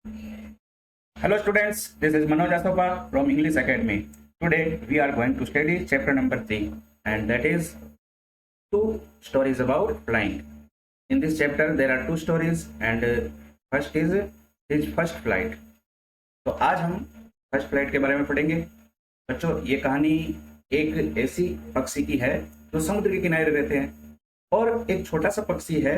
Hello students, this is Manoj Asopa from English Academy. Today we are going to study chapter number 3 and that is two stories about flying. In this chapter there are two stories and first is his first flight. तो आज हम first flight के बारे में पढ़ेंगे। बच्चों, ये कहानी एक ऐसी पक्षी की है जो समुद्र के किनारे रहते हैं और एक छोटा सा पक्षी है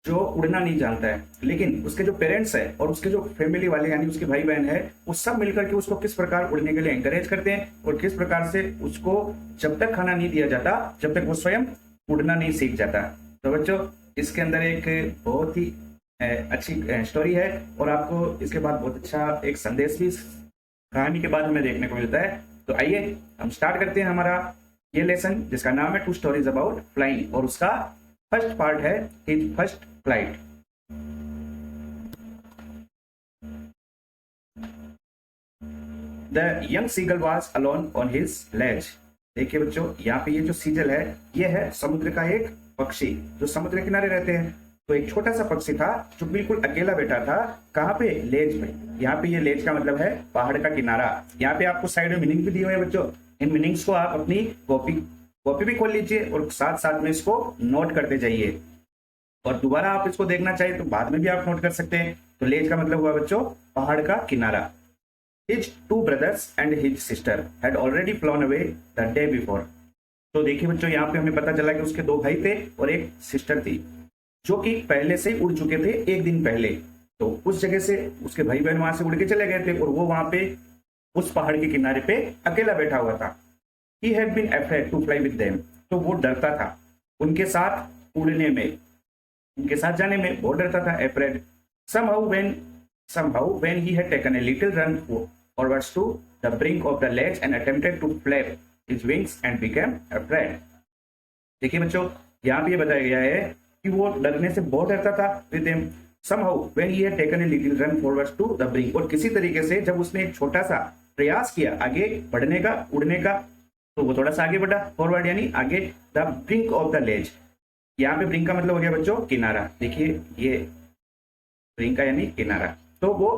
जो उड़ना नहीं जानता है, लेकिन उसके जो पेरेंट्स है और उसके जो फैमिली वाले यानी उसके भाई बहन है वो सब मिलकर के उसको किस प्रकार उड़ने के लिए एंकरेज करते हैं और किस प्रकार से उसको जब तक खाना नहीं दिया जाता जब तक वो स्वयं उड़ना नहीं सीख जाता। तो बच्चों, इसके अंदर एक बहुत ही अच्छी स्टोरी है और आपको इसके बाद बहुत अच्छा एक संदेश भी कहानी के बाद हमें देखने को मिलता है। तो आइए हम स्टार्ट करते हैं हमारा ये लेसन जिसका नाम है टू स्टोरीज अबाउट फ्लाइंग और उसका फर्स्ट पार्ट है his first flight. The young seagull was alone on his ledge. देखिए बच्चों, यहाँ पे ये जो सीजल है ये है समुद्र का एक पक्षी जो समुद्र के किनारे रहते हैं। तो एक छोटा सा पक्षी था जो बिल्कुल अकेला बैठा था। कहाँ पे? लेज पे। यहाँ पे ये लेज का मतलब है पहाड़ का किनारा। यहाँ पे आपको साइड में मीनिंग भी दिए हुए हैं बच्चों। इन मीनिंग्स को आप अपनी कॉपी भी खोल लीजिए और साथ साथ में इसको नोट करते जाइए और दोबारा आप इसको देखना चाहिए तो बाद में भी आप नोट कर सकते हैं। तो लेज का मतलब हुआ बच्चों पहाड़ का किनारा। His two brothers and his sister had already phloem away the day before. तो देखिए बच्चों, यहाँ पे हमें पता चला कि उसके दो भाई थे और एक सिस्टर थी जो कि पहले से उड़ चुके थे एक दिन पहले। तो उस जगह से उसके भाई बहन वहां से उड़ के चले गए थे और वो वहां पे उस पहाड़ के किनारे पे अकेला बैठा हुआ था। He had been afraid to fly with them। तो वो डरता था उनके साथ उड़ने में, उनके साथ जाने में बहुत डरता था। afraid। Somehow when he had taken a little run forwards to the brink of the ledge and attempted to flap his wings and became afraid। देखिए बच्चों, यहाँ पे ये बताया गया है कि वो डरने से बहुत डरता था। with them somehow when he had taken a little run forwards to the brink। और किसी तरीके से जब उसने एक छोटा सा प्रयास किया आगे बढ़ने का, उड़ने का, तो वो थोड़ा सा आगे बढ़ा। फॉरवर्ड यानी आगे। The brink of the ledge. यहाँ पे ब्रिंक का मतलब हो गया बच्चों किनारा। देखिए ये ब्रिंक का यानी किनारा। तो वो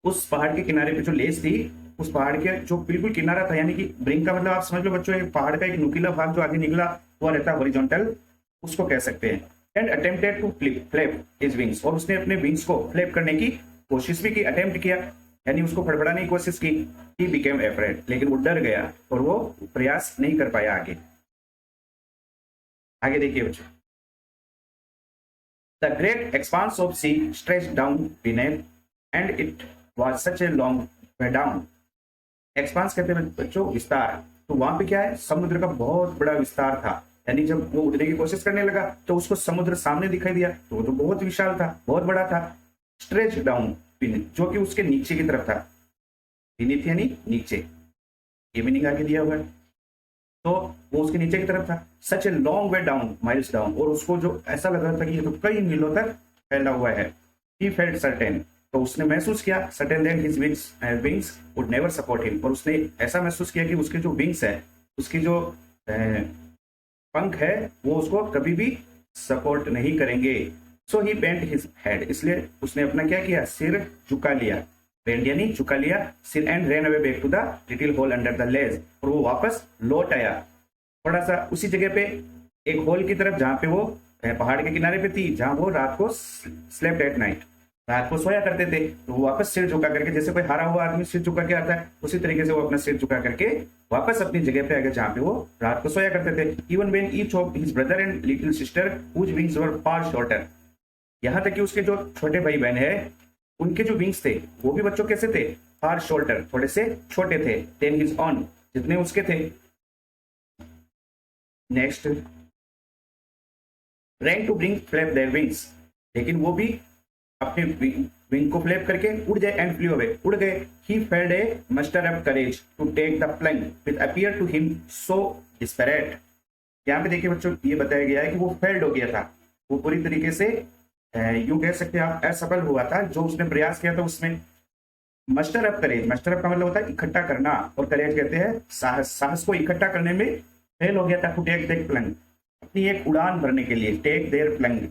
उस पहाड़ के किनारे पे जो लेज थी उस पहाड़ के जो बिल्कुल किनारा था, यानी कि ब्रिंक का मतलब आप समझ लो बच्चों एक पहाड़ का एक नुकीला भाग जो आगे निकला वो रहता है हॉरिजॉन्टल, उसको कह सकते हैं। And attempted to flap his wings. और उसने अपने विंग्स को फ्लैप करने की कोशिश भी की, अटेम्प्ट किया यानी उसको फड़फड़ाने की कोशिश की। He became afraid. लेकिन वो डर गया और वो प्रयास नहीं कर पाया आगे। आगे देखिए बच्चों। The great expanse of sea stretch down beneath and it was such a long way down. Expanse कहते हैं बच्चों विस्तार। तो वहां पे क्या है? समुद्र का बहुत बड़ा विस्तार था। यानी जब वो उड़ने की कोशिश करने लगा तो उसको समुद्र सामने दिखाई दिया। तो वो तो बहुत विशाल था, बहुत बड़ा था। स्ट्रेच डाउन जो कि उसके नीचे की तरफ था। beneath यानी नीचे, ये मीनिंग आगे दिया हुआ है। तो वो उसके नीचे की तरफ था। Such a long way down, miles down. और उसको जो ऐसा लग रहा था कि ये तो कई मीलों तक फैला हुआ है। He felt certain. तो उसने महसूस किया certain that his wings would never support him. और उसने ऐसा महसूस किया कि उसके जो विंग्स है, उसकी जो पंख है वो उसको कभी भी सपोर्ट नहीं करेंगे। सो ही बेंट हिज हेड। इसलिए उसने अपना क्या किया? सिर झुका लिया। बेंड यानी झुका लिया सिर। And ran away back to the little hole under the ledge. और वो वापस लौट आया थोड़ा सा उसी जगह पे एक होल की तरफ जहां पे वो पहाड़ के किनारे पे थी, जहां वो रात को स्लेप्ट एट नाइट, रात को सोया करते थे। तो वो वापस सिर झुका करके, जैसे कोई हारा हुआ आदमी सिर झुका के आता है उसी तरीके से वो अपना सिर झुका करके वापस अपनी जगह पे आ गए जहां पे वो रात को सोया करते थे। Even when each of his brother and little sister whose wings were far shorter. यहाँ तक कि उसके जो छोटे भाई बहन है उनके जो विंग्स थे वो भी बच्चों कैसे थे? फार शॉर्टर, थोड़े से छोटे थे। देन हिज ऑन, जितने उसके थे। Next, ran to bring flap their wings. लेकिन वो भी अपने विंग को फ्लैप करके उड़ जाए। एंड फ्लू अवे, उड़ गए। He failed a muster up courage to take the plunge which appear to him so desperate. यहाँ पे देखिए बच्चों, ये बताया गया है कि वो फेल्ड हो गया था। वो पूरी तरीके से यूं कह सकते हैं आप असफल हुआ था जो उसने प्रयास किया था उसमें। मस्टर अप करेज, मस्टर अप का मतलब होता है इकट्ठा करना और करेज कहते हैं साहस। साहस को इकट्ठा करने में फेल हो गया था। टू टेक देयर प्लंग, अपनी एक उड़ान भरने के लिए। टेक देयर प्लंग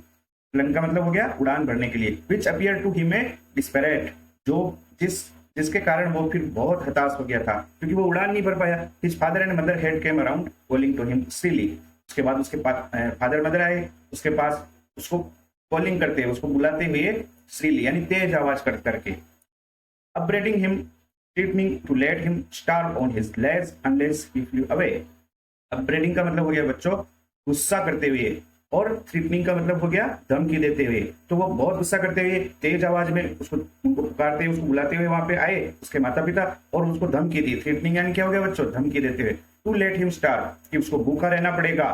फ्लंग का मतलब हो गया उड़ान भरने के लिए, विच appear to him a disparate, जो जिसके कारण वो फिर बहुत हताश हो गया था क्योंकि वो उड़ान नहीं भर पाया। His father and mother had came around calling to him shrilly, उसके बाद उसके फादर मदर आए उसके पास उसको कॉलिंग करते हुए, उसको बुलाते हुए श्रीली यानी तेज आवाज करके, upbraiding him, threatening to let him starve on his legs unless he flew away। upbraiding का मतलब हो गया बच्चों गुस्सा करते हुए, और थ्रेटनिंग का मतलब हो गया धमकी देते हुए। तो वो बहुत गुस्सा करते हुए तेज आवाज में उसको उनको पुकारते हुए, उसको बुलाते हुए वहां पे आए उसके माता पिता, और उसको धमकी दी। थ्रेटनिंग यानी क्या हो गया बच्चों, धमकी देते हुए। टू लेट हिम स्टार्व, कि उसको भूखा रहना पड़ेगा,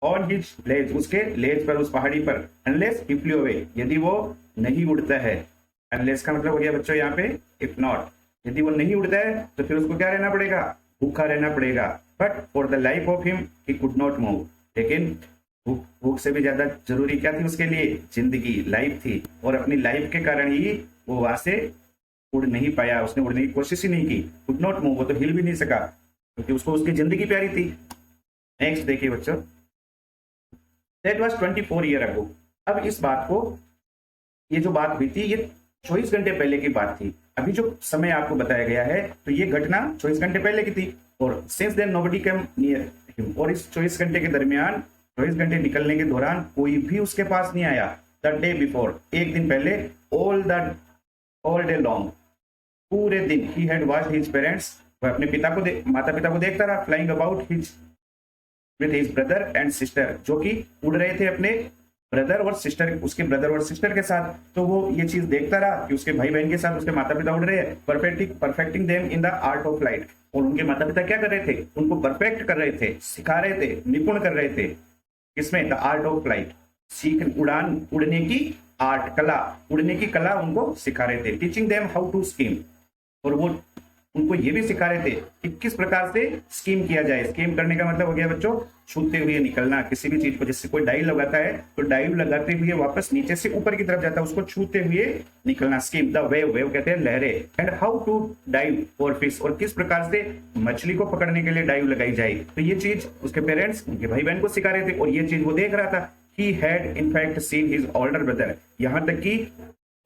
ऑन हिज लेज, उसके लेज पर, उस पहाड़ी पर, अनलेस ही फ्लू अवे, यदि वो नहीं उड़ता है। अनलेस का मतलब हो गया बच्चों यहाँ पे इफ नॉट, यदि वो नहीं उड़ता है तो फिर उसको क्या रहना पड़ेगा, भूखा रहना पड़ेगा। But for the life of him he could not move, लेकिन भूख से भी ज्यादा जरूरी क्या थी उसके लिए, जिंदगी, लाइफ थी, और अपनी लाइफ के कारण ही वो वहां से उड़ नहीं पाया, उसने उड़ने की कोशिश ही नहीं की। कुड नॉट मूव, वो तो हिल भी नहीं सका क्योंकि उसको उसकी जिंदगी प्यारी थी। नेक्स्ट देखिए बच्चों, दैट वाज 24 ईयर अगो। अब इस बात को, ये जो बात हुई थी ये 24 घंटे पहले की बात थी। अभी जो समय आपको बताया गया है तो ये घटना 24 घंटे पहले की थी, और since then nobody came near him, और इस 24 घंटे के दरमियान, 24 घंटे निकलने के दौरान कोई भी उसके पास नहीं आया। द डे बिफोर, एक दिन पहले, ऑल डे लॉन्ग, पूरे दिन, he had watched his parents, वह अपने पिता को माता पिता को देखता रहा, flying about his with his brother and sister, जो कि उड़ रहे थे अपने ब्रदर और सिस्टर, उसके ब्रदर और सिस्टर के साथ। तो वो ये चीज देखता रहा कि उसके भाई बहन के साथ उसके माता पिता उड़ रहे हैं, perfecting them in the art of flight, और उनके माता पिता क्या कर रहे थे, उनको परफेक्ट कर रहे थे, सिखा रहे थे, निपुण कर रहे थे किसमें, द आर्ट ऑफ फ्लाइट, उड़ान, उड़ने की आर्ट, कला, उड़ने की कला उनको सिखा रहे थे। Teaching them how to skim, और वो उनको ये भी सिखा रहे थे कि किस प्रकार से स्कीम किया जाए। स्कीम करने का मतलब हो गया बच्चों छूते हुए निकलना किसी भी चीज को, जैसे कोई डाइव लगाता है तो डाइव लगाते हुए वापस नीचे से ऊपर की तरफ जाता है, उसको छूते हुए निकलना, स्कीम। द वेव, वेव कहते हैं लहरें। And how to dive for fish, और किस प्रकार से मछली को पकड़ने के लिए डाइव लगाई जाए। तो ये चीज उसके पेरेंट्स, उनके भाई बहन को सिखा रहे थे, और ये चीज वो देख रहा था। He had in fact seen his older brother, यहाँ तक कि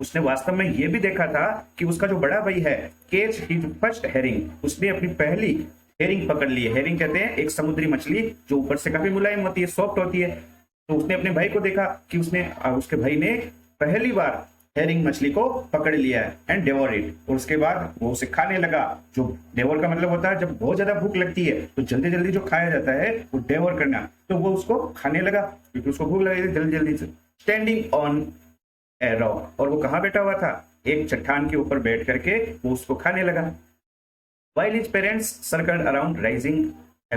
उसने वास्तव में यह भी देखा था कि उसका जो बड़ा भाई है, केच हिज फर्स्ट हेरिंग, उसने अपनी पहली हेरिंग पकड़ ली है। हेरिंग कहते हैं एक समुद्री मछली जो ऊपर से काफी मुलायम होती है, सॉफ्ट होती है। तो उसने अपने भाई को देखा कि उसके भाई ने पहली बार हेरिंग मछली को पकड़ लिया है, एंड डेवोर इट, और उसके बाद वो उसे खाने लगा। जो डेवोर का मतलब होता है जब बहुत ज्यादा भूख लगती है तो जल्दी जल्दी जो खाया जाता है वो डेवोर करना, तो वो उसको खाने लगा क्योंकि उसको भूख लगी थी जल्दी जल्दी से। स्टैंडिंग ऑन ए रॉक, और वो कहां बैठा हुआ था, एक चट्टान के ऊपर बैठ करके वो उसको खाने लगा। While his parents circled around raising a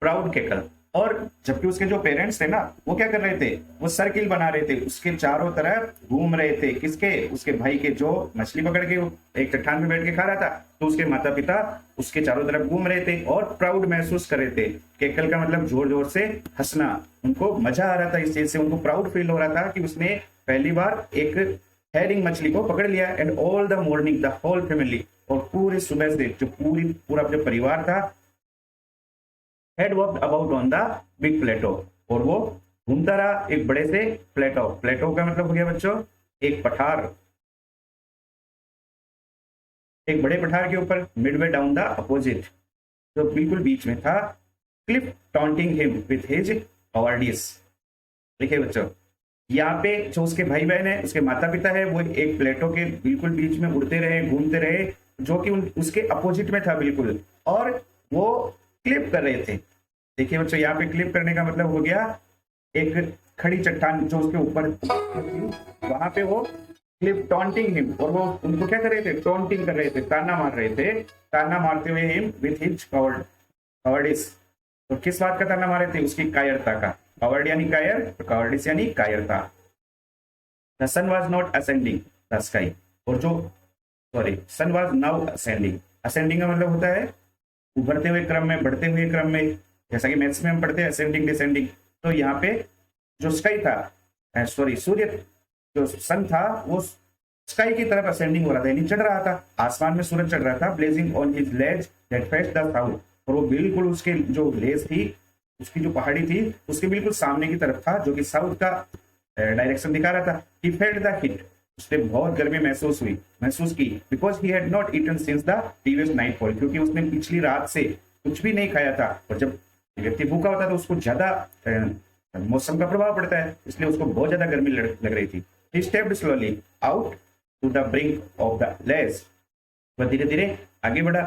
proud cackle, और जबकि उसके जो पेरेंट्स थे ना वो क्या कर रहे थे, वो सर्किल बना रहे थे, उसके चारों तरफ घूम रहे थे। किसके, उसके भाई के, जो मछली पकड़ के एक चट्टान में बैठ के खा रहा था, तो उसके माता पिता उसके चारों तरफ घूम रहे थे और प्राउड महसूस कर रहे थे। केकल का मतलब जोर जोर से हंसना, उनको मजा आ रहा था इस चीज से, उनको प्राउड फील हो रहा था कि उसने पहली बार एक हेरिंग मछली को पकड़ लिया। And all the morning the whole family, और पूरे सुबह से जो पूरा जो परिवार था, had walked about on the big plateau, और वो घूमता रहा एक बड़े से प्लेटो। प्लेटो का मतलब हो गया बच्चों एक पठार, एक बड़े पठार के ऊपर, मिडवे डाउन द अपोजिट, जो बिल्कुल बीच में था। Cliff taunting him with his cowardice. देखिए बच्चों, यहाँ पे जो उसके भाई बहन है, उसके माता पिता है, वो एक प्लेटो के बिल्कुल बीच में उड़ते रहे, घूमते रहे, जो कि उसके अपोजिट में था बिल्कुल, और वो क्लिप कर रहे थे। देखिए बच्चों, यहाँ पे क्लिप करने का मतलब हो गया एक खड़ी चट्टान जो उसके ऊपर, वहां पे वो क्लिप टॉन्टिंग हिम, और वो उनको क्या कर रहे थे, टॉन्टिंग कर रहे थे, ताना मार रहे थे, ताना मारते हुए हिम विथ हिज कॉवर्डिस। तो किस बात का ताना मारे थे, उसकी कायरता का। कॉवर्ड यानी कायर, तो कॉवर्डिस यानी कायरता। The sun was not ascending the sky, और जो sun was now ascending. Ascending का मतलब होता है उभरते हुए क्रम में, बढ़ते हुए क्रम में, जैसा कि मैथ्स में हम पढ़ते हैं असेंडिंग डिसेंडिंग। तो यहाँ पे जो स्काई था, सूर्य, जो सन था, वो स्काई की तरफ असेंडिंग हो रहा था, यानी चढ़ रहा था, आसमान में सूरज चढ़ रहा था। Blazing on his ledge that faced the south, और वो बिल्कुल उसके जो लेज थी, उसकी जो पहाड़ी थी, उसके बिल्कुल सामने की तरफ था, जो कि साउथ का डायरेक्शन दिखा रहा था। ही फेल्ट द हीट, उसने बहुत गर्मी महसूस की, because he had not eaten since the previous night fall, क्योंकि उसने पिछली रात से कुछ भी नहीं खाया था। और जब व्यक्ति भूखा होता है तो उसको ज्यादा मौसम का प्रभाव पड़ता है, इसलिए उसको बहुत ज्यादा गर्मी लग रही थी। He stepped slowly out to the brink of the ledge, वह धीरे धीरे आगे बढ़ा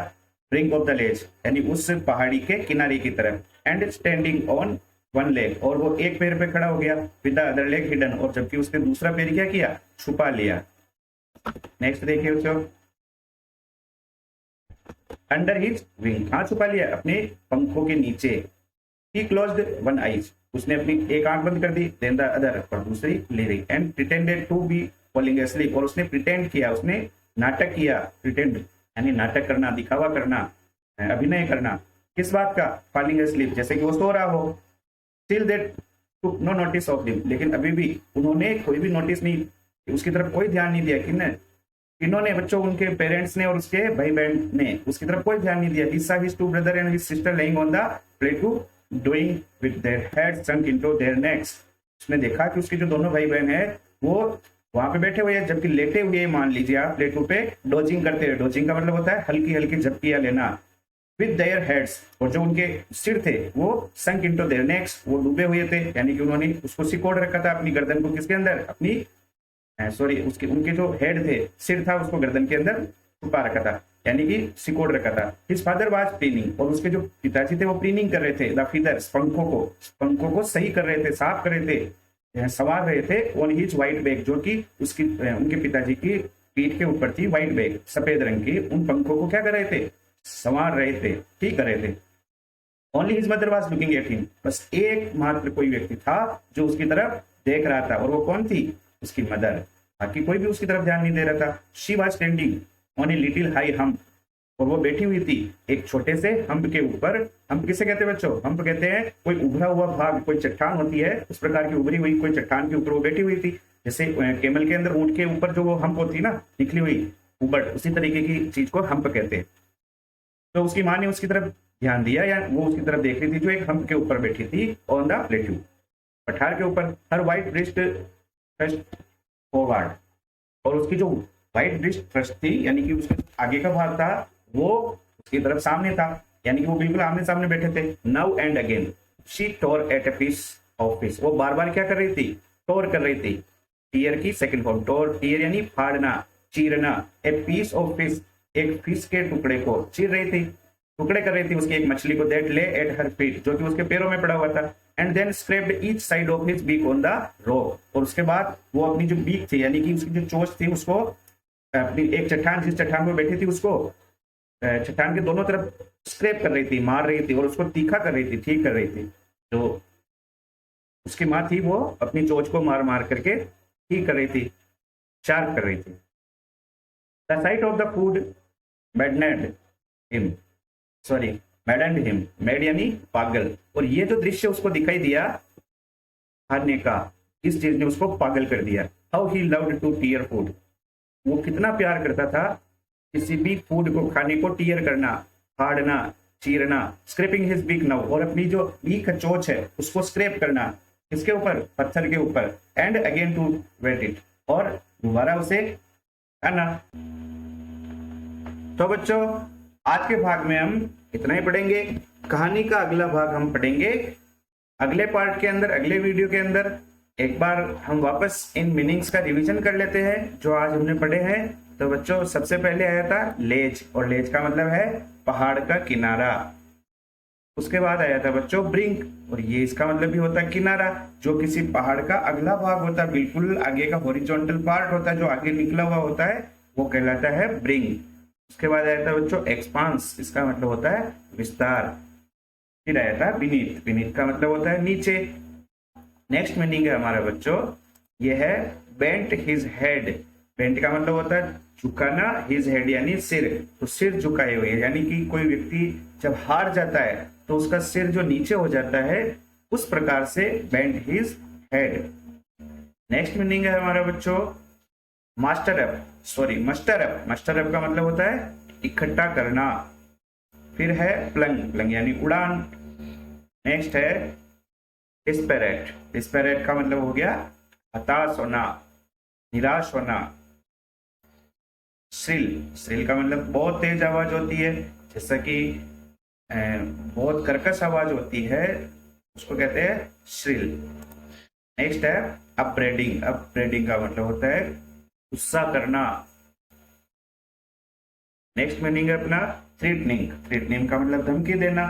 ब्रिंक ऑफ द लेज यानी उस पहाड़ी के किनारे की तरफ, and standing on one leg, और वो एक पैर पे खड़ा हो गया, with the other leg hidden, और जबकि उसने दूसरा पैर क्या किया, छुपा लिया। नेक्स्ट देखिए बच्चों, अंडर हिज विंग, कहां छुपा लिया, अपने पंखों के नीचे। ही क्लोज्ड वन आईज, उसने अपनी एक आंख बंद कर दी, देन द अदर, और दूसरी living, and pretended to be falling asleep, और उसने प्रिटेंड किया, उसने नाटक किया, प्रिटेंड यानी नाटक करना, दिखावा करना, अभिनय करना, किस बात का, फॉलिंग asleep, जैसे कि वो सो रहा हो। Still that took no notice of him, लेकिन अभी भी उन्होंने कोई भी नोटिस नहीं, उसकी तरफ कोई ध्यान नहीं दिया। किन्होंने, बच्चों, उनके पेरेंट्स ने और उसके भाई बहन ने उसकी तरफ कोई ध्यान नहीं दिया। ही saw his two brother and his sister laying on the plateau doing with their heads sunk into their necks, उसने देखा कि उसके जो दोनों भाई बहन है वो वहां पे बैठे हुए हैं, जबकि लेटे हुए, मान लीजिए आप, प्लेटू पे डोजिंग करते हैं। डोजिंग का मतलब होता है हल्की हल्की झपकियां लेना। विद देयर हेड्स, और जो उनके सिर थे वो संक इनटू देयर नेक्स, वो डूबे हुए थे, यानी कि उन्होंने उसको सिकोड़ रखा था अपनी गर्दन को, किसके अंदर, अपनी सॉरी उसके उनके जो हेड थे, सिर था, उसको गर्दन के अंदर छुपा रखा था, यानी कि सिकोड़ रखा था। हिज फादर वाज प्रीनिंग, और उसके जो पिताजी थे वो प्रीनिंग कर रहे थे द फीदर्स, पंखों को सही कर रहे थे, साफ कर रहे थे, संवार रहे थे। ऑन हिज व्हाइट बैग, जो कि उसकी उनके पिताजी की पीठ के ऊपर थी व्हाइट बैग, सफेद रंग की, उन पंखों को क्या कर रहे थे, संवार रहे थे, ठीक कर रहे थे। Only his mother was looking at him, बस एकमात्र कोई व्यक्ति था जो उसकी तरफ देख रहा था, और वो कौन थी, उसकी मदर, बाकी कोई भी उसकी तरफ ध्यान नहीं दे रहा था। She was standing on a little high hump, और वो बैठी हुई थी एक छोटे से हम्प के ऊपर। हम्प किसे कहते हैं बच्चों, हम्प कहते हैं कोई उभरा हुआ भाग, कोई चट्टान होती है उस प्रकार की उभरी हुई कोई चट्टान के ऊपर वो बैठी हुई थी। जैसे केमल के अंदर, ऊंट के ऊपर जो वो हम्प होती है ना, निकली हुई उबड़, उसी तरीके की चीज को हम्प कहते हैं। तो उसकी माँ ने उसकी तरफ ध्यान दिया, या वो उसकी तरफ देख रही थी, जो एक हम्प के ऊपर बैठी थी, ऑन द प्लेट्यू, पठार के ऊपर। हर व्हाइट ब्रेस्ट फॉरवर्ड, और उसकी जो व्हाइट ब्रेस्ट थ्रस्ट थी, यानी कि उसके आगे का भाग था, वो उसकी तरफ सामने था, यानी कि वो बिल्कुल आमने सामने बैठे थे। Now and again she tore at a piece of fish, वो बार बार क्या कर रही थी, टोर कर रही थी। टीयर की सेकंड फॉर्म, टोर, टीयर यानी फाड़ना, चीरना। ए पीस ऑफ फिश, एक फिश के टुकड़े को चीर रही थी, टुकड़े कर रही थी उसकी एक मछली को। दैट ले एट हर फीट, जो कि उसके पैरों में पड़ा हुआ था। And then scraped each side of his beak on the rock, और उसके बाद वो अपनी जो बीक थी, यानी कि उसकी जो चोंच थी, उसको अपनी एक चट्टान, जिस चट्टान में बैठी थी, उसको चट्टान के दोनों तरफ स्क्रैप कर रही थी, मार रही थी, और उसको तीखा कर रही थी, ठीक कर रही थी। जो उसकी माँ थी वो अपनी चोंच को मार मार करके ठीक कर रही थी, शार्प कर रही थी। The sight of the food maddened him, sorry maddened him, mad यानी पागल, और ये जो दृश्य उसको दिखाई दिया खाने का, इस चीज ने उसको पागल कर दिया। How he loved to tear food, वो कितना प्यार करता था किसी भी फूड को खाने को टीयर करना, फाड़ना, चीरना। स्क्रैपिंग हिज बीक नाउ, और अपनी जो बीक चोंच है उसको स्क्रैप करना, किसके ऊपर, पत्थर के ऊपर। And again to whet it, और दोबारा उसे खाना। तो बच्चों आज के भाग में हम इतना ही पढ़ेंगे। कहानी का अगला भाग हम पढ़ेंगे अगले पार्ट के अंदर, अगले वीडियो के अंदर। एक बार हम वापस इन मीनिंग्स का रिवीजन कर लेते हैं जो आज हमने पढ़े हैं। तो बच्चों सबसे पहले आया था लेज, और लेज का मतलब है पहाड़ का किनारा। उसके बाद आया था बच्चों ब्रिंक, और ये इसका मतलब भी होता है किनारा, जो किसी पहाड़ का अगला भाग होता है, बिल्कुल आगे का हॉरिजॉन्टल पार्ट होता है, जो आगे निकला हुआ होता है, वो कहलाता है ब्रिंक। उसके बाद आया था बच्चों एक्सपांस, इसका मतलब होता है विस्तार। फिर आया था बीनीथ, बीनीथ का मतलब होता है नीचे। नेक्स्ट मीनिंग है हमारा बच्चों, ये है बेंट हिज हेड, बेंट का मतलब होता है झुकाना, हिज हेड यानी सिर, तो सिर झुकाए हुए, यानी कि कोई व्यक्ति जब हार जाता है तो उसका सिर जो नीचे हो जाता है, उस प्रकार से bent his head. Next meaning है हमारा बच्चों master up, sorry muster up, muster up का मतलब होता है इकट्ठा करना। फिर है प्लंग, प्लंग यानी उड़ान। नेक्स्ट है डिस्पेरेट, डिस्पेरेट का मतलब हो गया हताश होना, निराश होना। श्रिल, श्रिल का मतलब बहुत तेज आवाज होती है, जैसा कि बहुत कर्कश आवाज होती है, उसको कहते हैं श्रिल। नेक्स्ट है अपब्रेडिंग। अपब्रेडिंग का मतलब होता है गुस्सा करना। नेक्स्ट मीनिंग है अपना थ्रेटनिंग। थ्रेटनिंग का मतलब धमकी देना।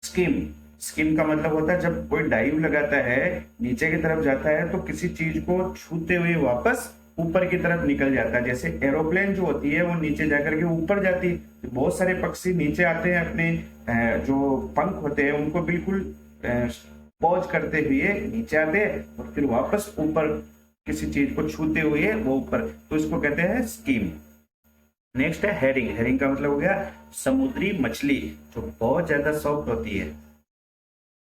स्किम, स्किम का मतलब होता है जब कोई डाइव लगाता है, नीचे की तरफ जाता है, तो किसी चीज को छूते हुए वापस ऊपर की तरफ निकल जाता है। जैसे एरोप्लेन जो होती है वो नीचे जाकर के ऊपर जाती है, तो बहुत सारे पक्षी नीचे आते हैं, अपने जो पंख होते हैं उनको बिल्कुल पॉज करते हुए नीचे आते हैं और फिर वापस ऊपर किसी चीज को छूते हुए वो ऊपर, तो इसको कहते हैं स्कीम। नेक्स्ट है हेरिंग। हेरिंग का मतलब हो गया समुद्री मछली, जो बहुत ज्यादा सॉफ्ट होती है।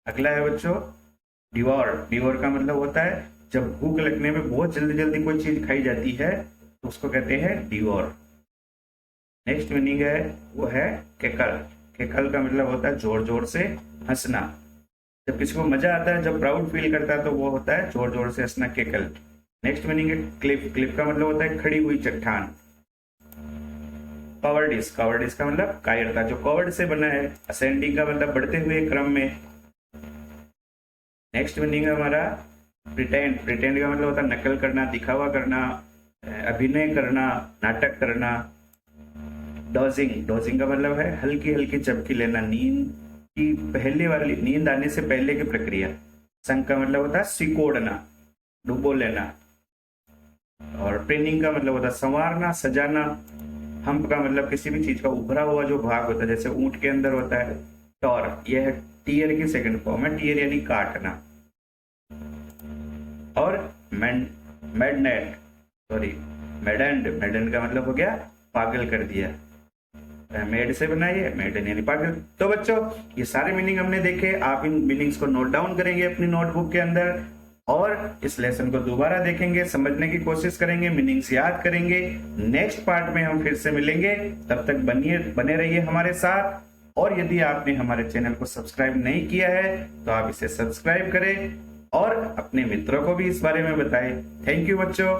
अगला है बच्चों डिवोर। डिवोर का मतलब होता है जब भूख लगने में बहुत जल्दी जल्दी कोई चीज खाई जाती है, तो उसको कहते हैं डिवोर। नेक्स्ट मीनिंग है वो है केकल। केकल का मतलब होता है जोर जोर से हंसना। जब किसी को मजा आता है, जब प्राउड फील करता है, तो वो होता है जोर जोर से हंसना, केकल। नेक्स्ट मीनिंग है क्लिफ। क्लिफ का मतलब होता है खड़ी हुई चट्टान। कवर्डिस। कवर्डिस का मतलब कायरता, जो कवर्ड से बना है। असेंडिंग का मतलब बढ़ते हुए क्रम में। नेक्स्ट मीनिंग है हमारा प्रिटेंड। प्रिटेंड का मतलब होता है नकल करना, दिखावा करना, अभिनय करना, नाटक करना। डोजिंग। डोजिंग का मतलब है हल्की हल्की झपकी लेना, नींद की पहले वाली, नींद आने से पहले की प्रक्रिया। संक का मतलब होता है सिकोड़ना, डुबो लेना। और प्रिनिंग का मतलब होता है संवारना, सजाना। हम्प का मतलब किसी भी चीज का उभरा हुआ जो भाग होता है, जैसे ऊंट के अंदर होता है टॉर, यह है टीयर की सेकंड फॉर्म है, टीयर यानी काटना। और मेडनेट, सॉरी मेडेंड। मेडेंड का मतलब हो गया पागल कर दिया, मेड से बनाई है, मेडन यानी पागल। तो बच्चों ये सारे मीनिंग हमने देखे, आप इन मीनिंग्स को नोट डाउन करेंगे अपनी नोटबुक के अंदर और इस लेसन को दोबारा देखेंगे, समझने की कोशिश करेंगे, मीनिंग्स याद करेंगे। नेक्स्ट पार्ट में हम फिर से मिलेंगे, तब तक बने रहिए हमारे साथ। और यदि आपने हमारे चैनल को सब्सक्राइब नहीं किया है तो आप इसे सब्सक्राइब करें और अपने मित्रों को भी इस बारे में बताएं। थैंक यू बच्चों।